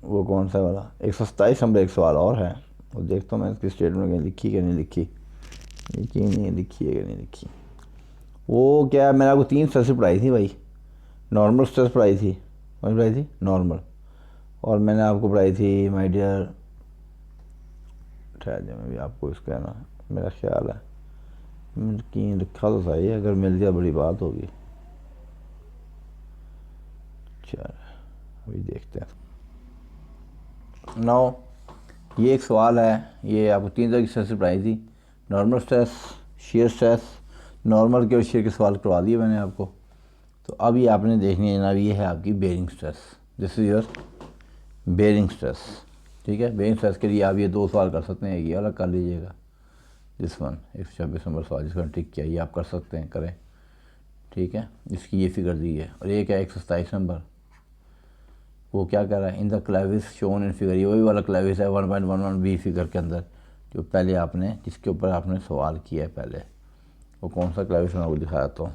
वो कौन सा वाला, 127 नंबर एक सवाल और है, वो देखता हूँ मैं इसकी स्टेटमेंट कहीं लिखी कि नहीं लिखी, नहीं लिखी है कि नहीं लिखी। वो क्या, मैंने आपको 3 स्ट्रेस पढ़ाई थी भाई, नॉर्मल स्ट्रेस पढ़ाई थी, कौन पढ़ाई थी, नॉर्मल, और मैंने आपको पढ़ाई थी माय डियर, ठहर जाए मैं भी आपको इसका ना, मेरा ख्याल है कहीं लिखा तो सही है, अगर मिल गया बड़ी बात होगी। चल अभी देखते हैं। नाउ ये एक सवाल है, ये आपको 3 तरह की स्ट्रेस पढ़ाई थी, normal stress, shear stress, normal के और शेयर के सवाल करवा दिए मैंने आपको। तो अब ये आपने देखनी है जनाब, ये है आपकी bearing stress, this is your bearing stress, ठीक है। बेयरिंग स्ट्रेस के लिए आप ये 2 सवाल कर सकते हैं, ये अलग कर लीजिएगा, दिस वन 126 नंबर सवाल जिसका टिक किया, ये आप कर सकते हैं, करें, ठीक है। इसकी ये फिगर दी है, और एक है 127 नंबर, वो क्या कह रहा है, इन the clevis shown in figure, ये वही वाला क्लेविस है 1.11 बी फिगर के अंदर जो पहले आपने जिसके ऊपर आपने सवाल किया है पहले। वो कौन सा क्लेविस मैं आपको दिखाया तो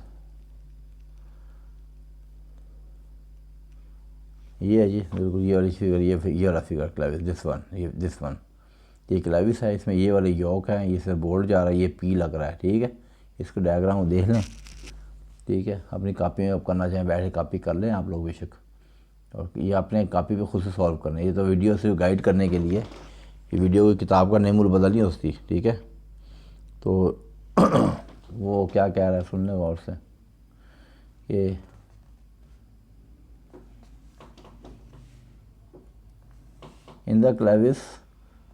ये है जी बिल्कुल, ये वाली फिगर, ये वाला फिगर क्लेविस, दिस वन ये क्लेविस है। इसमें ये वाले योक है, ये से बोल्ड जा रहा है, ये पी लग रहा है, ठीक है। इसको डायग्राम देख लें, ठीक है। अपनी कॉपी में आप करना चाहें बैठ के कॉपी कर लें आप लोग बेशक, और ये अपने कॉपी पे खुद से सॉल्व करना है। ये तो वीडियो से गाइड करने के लिए, ये वीडियो की किताब का नेमूल बदल नहीं होती, ठीक है। तो वो क्या कह रहा है सुनने गौर से, कि in the clevis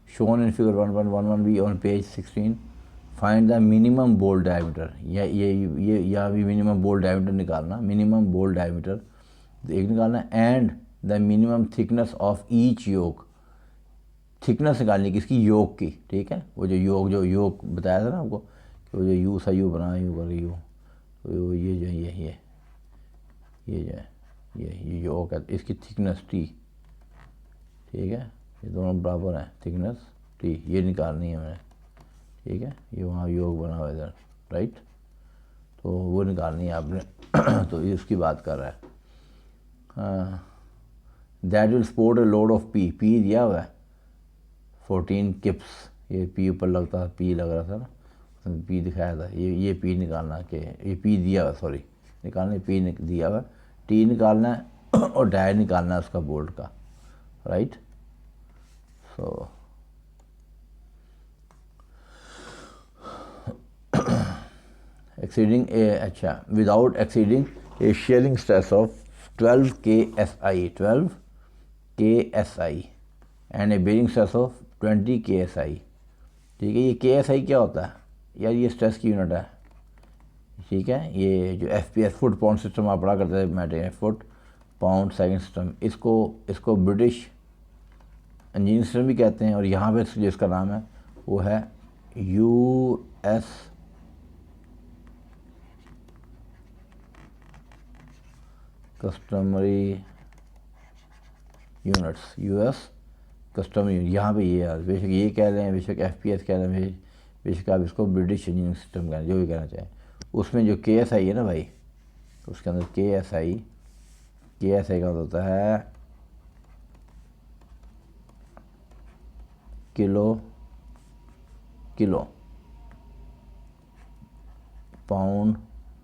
shown in figure 1.11 B on page 16 find the minimum bolt diameter. ये यहाँ भी मिनिमम बोल्ड डायमीटर निकालना, मिनिमम बोल्ड डायमीटर एक निकालना, and the minimum thickness of each yoke, thickness निकालनी किसकी, योक की, ठीक है। वो जो योक बताया था ना आपको कि वो जो यू सा यू बना यू कर यू, तो ये जो ये योक है, इसकी थिकनेस टी, ठीक है। ये दोनों बराबर हैं, थिकनेस टी, ये निकालनी है मैंने, ठीक है। ये वहाँ योग बना हुआ इधर, राइट, तो वो निकालनी है आपने। तो ये उसकी बात कर रहा है, that will support a load of P, P दिया हुआ है 14 किप्स, ये पी ऊपर लगता था, पी लग रहा था ना, उसमें पी दिखाया था, ये पी निकालना कि ये पी दिया हुआ, सॉरी निकालना, पी दिया हुआ, टी निकालना है और डाय निकालना है उसका बोल्ट का, राइट। सो एक्सीडिंग ए, अच्छा, without exceeding a shearing stress of 12 KSI, 12 KSI and a bearing stress of 20 KSI, ठीक है। ये KSI क्या होता है यार, ये स्ट्रेस की यूनिट है, ठीक है। ये जो FPS फुट पाउंड सिस्टम आप पढ़ा करते थे मैट, फुट पाउंड सेकंड सिस्टम, इसको ब्रिटिश इंजीनियरिंग सिस्टम भी कहते हैं, और यहाँ पे जिसका नाम है वो है US customary units, US custom unit. यहाँ पे ये है, बेशक ये कह रहे हैं, बेशक FPS कह रहे हैं, बेशक आप इसको ब्रिटिश इंजीनियरिंग सिस्टम कह रहे हैं, जो भी कहना चाहें। उसमें जो KSI है ना भाई, उसके अंदर KSI का होता है किलो पाउंड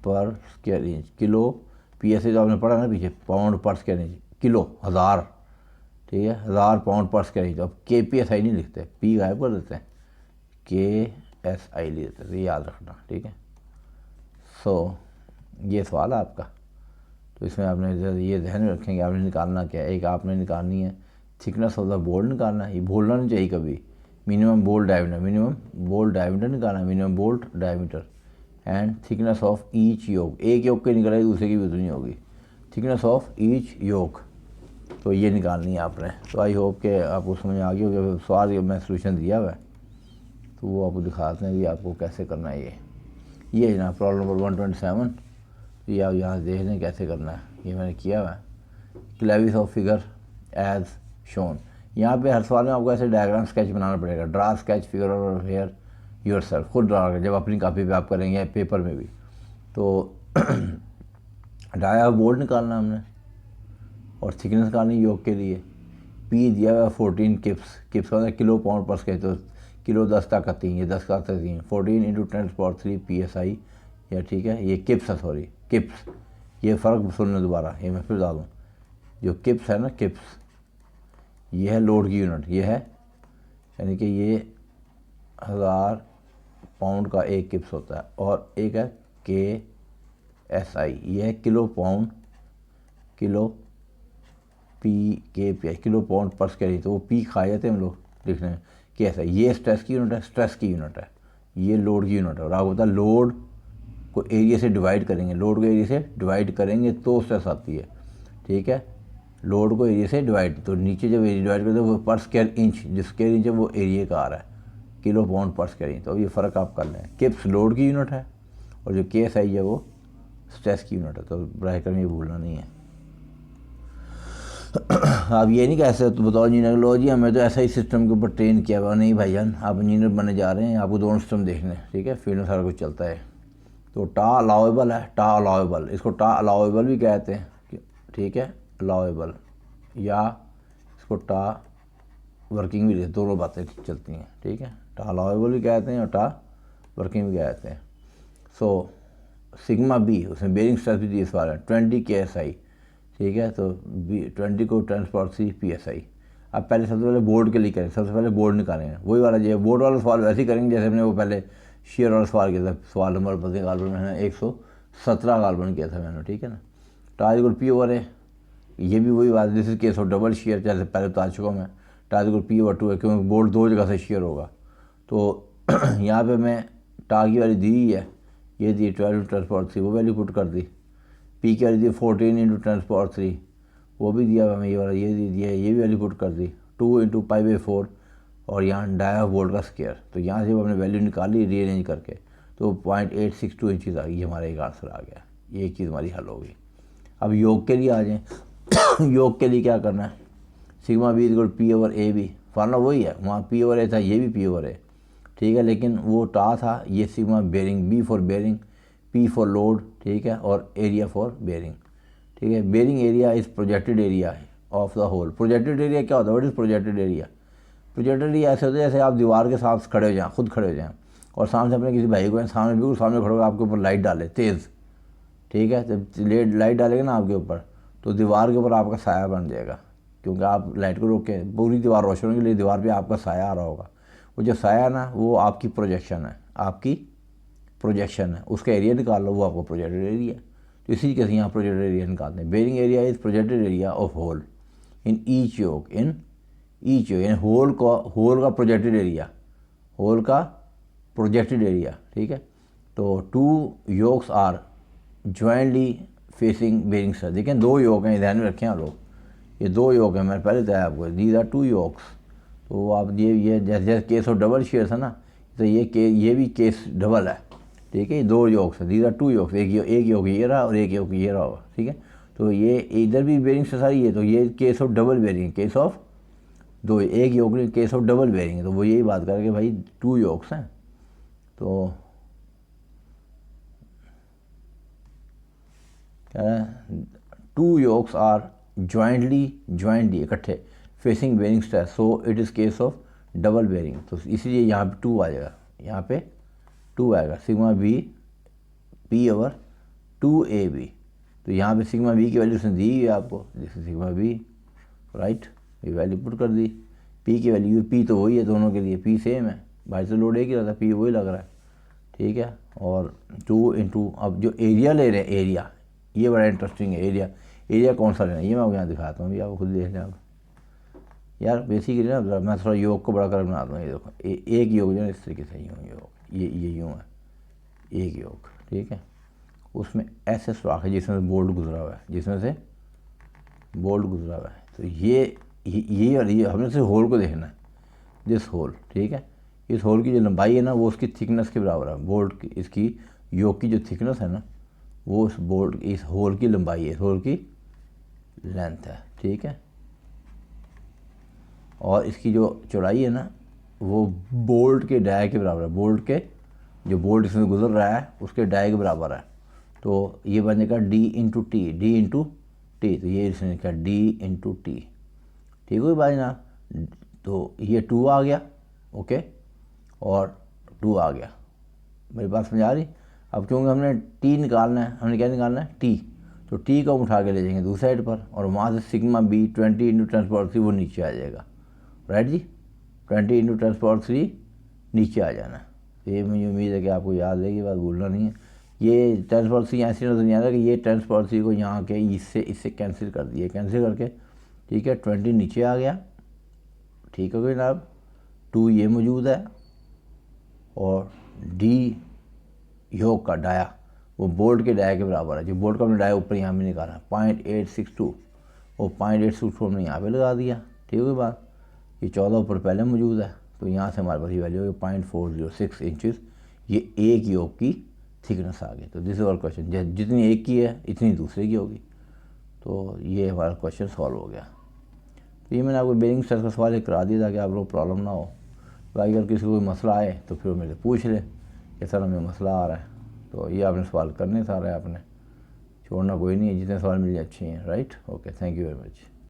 पर स्क्वायर इंच, किलो PSI जो आपने पढ़ा ना पीछे, पाउंड पर स्क्वायर इंच, किलो हज़ार, ठीक है, 1000 पाउंड पर स्क्वायर इंच। अब KPSI नहीं लिखते, पी गायब कर देते हैं, KSI लिख देते हैं, तो याद रखना, ठीक है। सो ये सवाल है आपका, तो इसमें आपने ये ध्यान में रखेंगे, आपने निकालना क्या है, एक आपने निकालनी है थिकनेस ऑफ द बोल्ट निकालना है, ये भूलना नहीं चाहिए कभी, मिनिमम बोल्ट डायमीटर, निकालना, minimum bolt diameter, and thickness of each yoke, एक योक की निकलेगी दूसरे की भी उतनी होगी, थिकनेस ऑफ ईच योक, तो ये निकालनी है आपने। तो आई होप कि आपको समझ आ गई होगी। सवाल मैं सोल्यूशन दिया हुआ है, तो वो आपको दिखाते हैं कि आपको कैसे करना है। ये है ना प्रॉब्लम नंबर 127, ये आप यहाँ देख लें कैसे करना है, ये मैंने किया हुआ है, clevis of figure as shown. यहाँ पे हर सवाल में आपको ऐसे डायग्राम स्केच बनाना पड़ेगा, ड्रा स्केच फिगर और हेयर योर सेल्फ, खुद ड्रा कर, जब अपनी कॉपी पे आप करेंगे पेपर में भी। तो डाया बोल्ट निकालना हमने और थिकनेस निकालनी योग के लिए, पी दिया हुआ 14 किप्स का मतलब किलो पाउंड पर स्केच, तो किलो 10 ताकत 3, ये 10 का 3, 14 × 10⁻³ PSI, या ठीक है। ये किप्स है, सॉरी किप्स, ये फ़र्क सुनने दोबारा, ये मैं फिर बता दूँ, जो किप्स है ना, किप्स ये है लोड की यूनिट, ये है यानी कि ये 1000 पाउंड का एक किप्स होता है, और एक है KSI, ये है kilo pound, kilo KPI, kilo pound पर स्क्वायर, तो वो पी खा जाते हैं हम लोग लिखने में। KSI ये स्ट्रेस की यूनिट है, स्ट्रेस की यूनिट है, ये लोड की यूनिट है। और आपको पता है लोड को एरिया से डिवाइड करेंगे, लोड को एरिया से डिवाइड करेंगे तो स्ट्रेस आती है, ठीक है। लोड को एरिया से डिवाइड, तो नीचे जब एरिया डिवाइड करते हैं वो पर स्क्वायर इंच, जो स्क्वायर इंच है वो एरिया का आ रहा है, किलो पाउंड पर स्क्वायर इंच। तो ये फ़र्क आप कर लें, किप्स लोड की यूनिट है और जो KSI है वो स्ट्रेस की यूनिट है, तो ब्रैकेट में ये भूलना नहीं है। आप ये नहीं कह सकते तो बताओ इंजीनियर लो जी हमें तो ऐसा ही सिस्टम के ऊपर ट्रेन किया हुआ। नहीं भाईजान, आप इंजीनियर बनने जा रहे हैं, आपको दोनों सिस्टम देखने हैं, ठीक है, फील्ड में सारा कुछ चलता है। तो टा अलाउेबल है, टा अलाउेबल, इसको टा अलाउेबल भी कहते हैं, ठीक है, अलाउेबल, या इसको टा वर्किंग भी, दोनों बातें चलती हैं, ठीक है। टा अलाउेबल भी कहते हैं और टा वर्किंग भी कहते हैं। सो सिग्मा बी, उसमें बेरिंग स्ट्रेस भी दी इस बार है 20 KSI, ठीक है। तो 20 को 10⁻³ PSI। अब पहले सबसे पहले बोर्ड के लिए करें, सबसे पहले बोर्ड निकालेंगे, वही वाला जो बोर्ड वाला सवाल वैसे ही करेंगे जैसे हमने वो पहले शेयर वाला सवाल किया था। सवाल नंबर पता गालबन मैंने 117 गालबन किया था मैंने, ठीक है ना। टा इक्वल P ओवर है, ये भी वही बात, this is case of double share, जैसे पहले बता चुका मैं। टा इक्वल P ओवर 2 है क्योंकि बोर्ड दो जगह से शेयर होगा। तो यहाँ पे मैं टा की वैल्यू दी ही है, ये दी 12 × 10⁻³ वो वैल्यू पुट कर दी। पी की वैल्यू दी 14 × 10⁻³ वो भी दिया हमें, ये वाला ये दी दिया, ये भी वैल्यू पुट कर दी। 2 × π/4 और यहाँ डाया वोल्ट का स्क्वायर। तो यहाँ से हमने वैल्यू निकाली रीअरेंज करके, तो 0.862 इंचज़ आ गई, ये हमारा एक आंसर आ गया। ये एक चीज़ हमारी हल हो गई। अब योग के लिए आ जाएँ। योग के लिए क्या करना है, sigma B equal P over A B, formula वही है, वहाँ P ओवर ए था, ये भी P ओवर ए, ठीक है। लेकिन वो टा था, ये sigma bearing, B for bearing, P for load, ठीक है, और एरिया फॉर बेरिंग, ठीक है। Bearing area is projected area of the hole. Projected area क्या होता है, what is projected area? Projected area ऐसे होता है जैसे आप दीवार के साथ खड़े हो जाएं, खुद खड़े हो जाएं, और सामने अपने किसी भाई को सामने, बिल्कुल सामने खड़े हो, आपके ऊपर लाइट डाले तेज़, ठीक है। जब लाइट डालेगा ना आपके ऊपर, तो दीवार के ऊपर आपका साया बन जाएगा, क्योंकि आप लाइट को रोक के पूरी दीवार रोशन होने के लिए दीवार पे आपका साया आ रहा होगा। वो जो साया है ना, वो आपकी प्रोजेक्शन है, आपकी प्रोजेक्शन है, उसका एरिया निकाल लो, वो आपको प्रोजेक्टेड एरिया। तो इसी के यहाँ प्रोजेक्टेड एरिया निकालते हैं। Bearing area is projected area of hole in each yoke, in each yoke, यानी होल का प्रोजेक्टेड एरिया, होल का प्रोजेक्टेड एरिया, ठीक है। तो 2 yokes are jointly facing bearing stress. देखें 2 योक हैं, ध्यान में रखें आप लोग, ये 2 योक हैं, मैंने पहले बताया आपको, दीज आर 2 योक्स। तो आप ये जैसे केस ऑफ डबल शेयर था ना, तो ये भी केस डबल है, ठीक है। 2 योक्स है, दीज आर 2 योक्स, एक योग ये रहा और एक योग ये रहा होगा, ठीक है। तो ये इधर भी बेरिंग स्ट्रेस आ रही है, तो ये case of double bearing, case of एक योग नहीं, केस ऑफ डबल बेरिंग है। तो वो यही बात कर के भाई 2 योक्स हैं। तो क्या है, 2 योक्स आर ज्वाइंटली इकट्ठे facing bearing stress, so it is case of double bearing. तो इसीलिए यहाँ पे 2 आ जाएगा, यहाँ पे 2 आएगा, sigma B P over 2AB। तो यहाँ पे सिग्मा बी की वैल्यू उसने दी है आपको, जैसे सिग्मा बी, राइट, ये वैल्यू पुट कर दी। P की वैल्यू, P तो वही है दोनों के लिए, P सेम है, भाई से लोड एक ही रहता है, P वही लग रहा है, ठीक है। और 2 × अब जो एरिया ले रहे हैं, एरिया ये बड़ा इंटरेस्टिंग है। एरिया कौन सा लेना है ये मैं आपको यहाँ दिखाता हूँ, अभी आप खुद देख लें आप यार। बेसिकली ना मैं थोड़ा योग को बड़ा कर बना दूँ, ये देखो एक योग जो है इस तरीके से यूँ योग, ये यूँ है एक योग, ठीक है। उसमें ऐसे सुराख है जिसमें से बोल्ट गुजरा हुआ है, जिसमें से बोल्ट गुजरा हुआ है। तो ये हमने सिर्फ होल को देखना है, दिस होल, ठीक है। इस होल की जो लंबाई है ना, वो उसकी थिकनेस के बराबर है, बोल्ट की, इसकी योग की जो थिकनेस है ना, वो उस बोल्ट, इस होल की लंबाई है, इस होल की लेंथ है, ठीक है। और इसकी जो चौड़ाई है ना, वो बोल्ट के डाय के बराबर है, बोल्ट के जो बोल्ट इसमें गुजर रहा है उसके डाय के बराबर है। तो ये बन जाएगा D × T, D × T। तो ये इसने लिखा D × T, ठीक हुई बात ना। तो ये 2 आ गया, ओके, और 2 आ गया, मेरी बात समझ आ रही। अब क्योंकि हमने T निकालना है, हमने क्या निकालना है, T, तो T को हम उठा के ले जाएंगे दूसरी साइड पर, और वहाँ से सिग्मा B 20 × 10⁻³ वो नीचे आ जाएगा, राइट जी। 20 × 10⁻³ नीचे आ जाना। तो ये मुझे उम्मीद है कि आपको याद है, ये बात भूलना नहीं है। ये 10⁻³ ऐसी नजर नहीं आ रहा कि ये 10⁻³ को यहाँ के इससे कैंसिल कर दिए, कैंसिल करके, ठीक है, 20 नीचे आ गया, ठीक है जनाब। 2 ये मौजूद है, और D योग का डाया वो बोल्ट के डाया के बराबर है, जो बोल्ट का हमने डाया ऊपर यहाँ में निकाला 0.862, वो 0.862 हमने यहाँ पे लगा दिया, ठीक है बात। ये 14 ऊपर पहले मौजूद है, तो यहाँ से हमारे पास ये वैल्यू होगी 0.406 इंचज़। ये एक योग की थिकनेस आ गई। तो दिस इज आवर क्वेश्चन, जितनी एक की है इतनी दूसरे की होगी। तो ये हमारा क्वेश्चन सॉल्व हो गया। तो ये मैंने आपको बेरिंग स्ट्रेस का सवाल करा दिया ताकि आप लोग प्रॉब्लम ना हो। बाकी अगर किसी को कोई मसला आए तो फिर वो मेरे से पूछ ले कि सर हमें मसला आ रहा है, तो ये आपने सवाल करने सारा है, आपने छोड़ना कोई नहीं है, जितने सवाल मिल जाए अच्छे हैं। Right, okay, thank you very much.